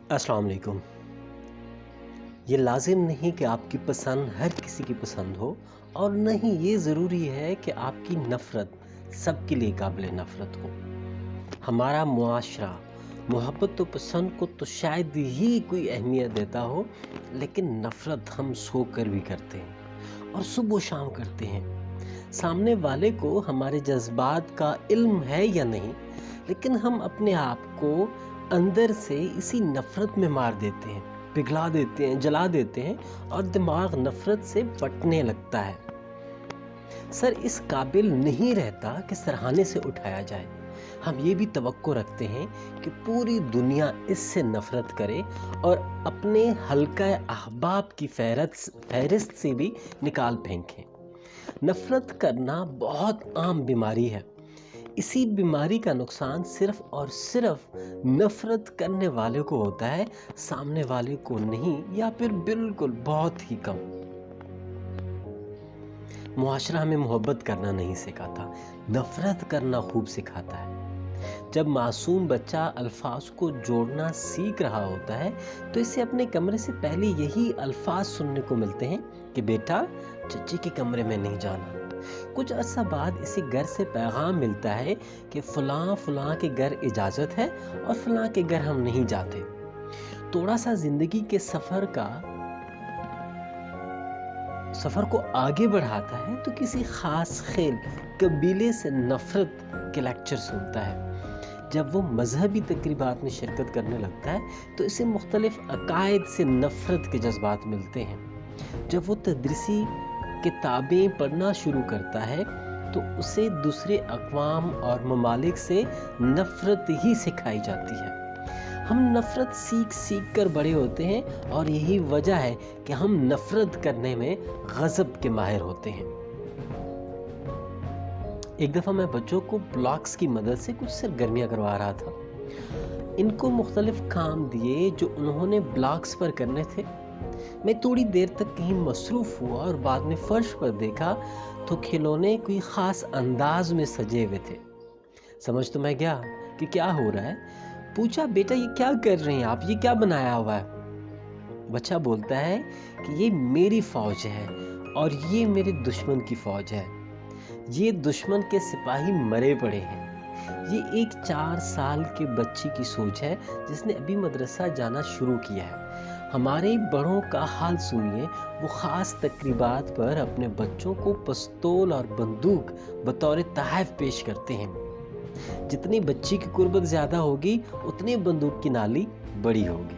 अस्सलाम वालेकुम। ये लाजिम नहीं कि आपकी पसंद हर किसी की पसंद हो, और न ही ये ज़रूरी है कि आपकी नफ़रत सबके लिए काबिल नफ़रत हो। हमारा मुआशरा मोहब्बत और पसंद को तो शायद ही कोई अहमियत देता हो, लेकिन नफ़रत हम सो कर भी करते हैं और सुबह शाम करते हैं। सामने वाले को हमारे जज्बात का इल्म है या नहीं, लेकिन हम अपने आप को अंदर से इसी नफ़रत में मार देते हैं, पिघला देते हैं, जला देते हैं, और दिमाग नफ़रत से फटने लगता है। सर इस काबिल नहीं रहता कि सराहने से उठाया जाए। हम ये भी तवक्को रखते हैं कि पूरी दुनिया इससे नफ़रत करे और अपने हल्का अहबाब की फहरिस्त से भी निकाल फेंकें। नफ़रत करना बहुत आम बीमारी है। इसी बीमारी का नुकसान सिर्फ और सिर्फ नफ़रत करने वाले को होता है, सामने वाले को नहीं, या फिर बिल्कुल बहुत ही कम। मुआशरा हमें मोहब्बत करना नहीं सिखाता, नफ़रत करना खूब सिखाता है। जब मासूम बच्चा अल्फाज को जोड़ना सीख रहा होता है, तो इसे अपने कमरे से पहले यही अल्फाज सुनने को मिलते हैं कि बेटा चच्ची के कमरे में नहीं जाना। कुछ अर्सा बाद इसे घर से पैगाम मिलता है कि फलां फलां के घर इजाज़त है और फलां के घर हम नहीं जाते। थोड़ा सा ज़िंदगी के सफ़र को आगे बढ़ाता है तो किसी ख़ास खेल कबीले से नफ़रत के लेक्चर सुनता है। जब वो मजहबी तकरीबात में शिरकत करने लगता है तो इसे मुख्तलिफ अकायद से नफ़रत के जज्बात मिलते हैं। जब वो तदरीसी किताबें पढ़ना शुरू करता है तो उसे दूसरे अक़वाम और ममालिक से नफ़रत ही सिखाई जाती है। हम नफ़रत सीख कर बड़े होते हैं, और यही वजह है कि हम नफ़रत करने में गज़ब के माहिर होते हैं। एक दफ़ा मैं बच्चों को ब्लॉक्स की मदद से कुछ सरगर्मियाँ करवा रहा था। इनको मुख्तलिफ काम दिए जो उन्होंने ब्लॉक्स पर करने थे। मैं थोड़ी देर तक कहीं मसरूफ़ हुआ और बाद में फ़र्श पर देखा तो खिलौने कोई ख़ास अंदाज में सजे हुए थे। समझ तो मैं गया कि क्या हो रहा है। पूछा, बेटा ये क्या कर रहे हैं आप, ये क्या बनाया हुआ है? बच्चा बोलता है कि ये मेरी फ़ौज है और ये मेरे दुश्मन की फ़ौज है। ये दुश्मन के सिपाही मरे पड़े हैं। ये एक 4 साल के बच्चे की सोच है जिसने अभी मदरसा जाना शुरू किया है। हमारे बड़ों का हाल सुनिए, वो ख़ास तकरीबात पर अपने बच्चों को पिस्तौल और बंदूक बतौर तोहफ़ा पेश करते हैं। जितनी बच्ची की कुर्बत ज़्यादा होगी, उतनी बंदूक की नाली बड़ी होगी।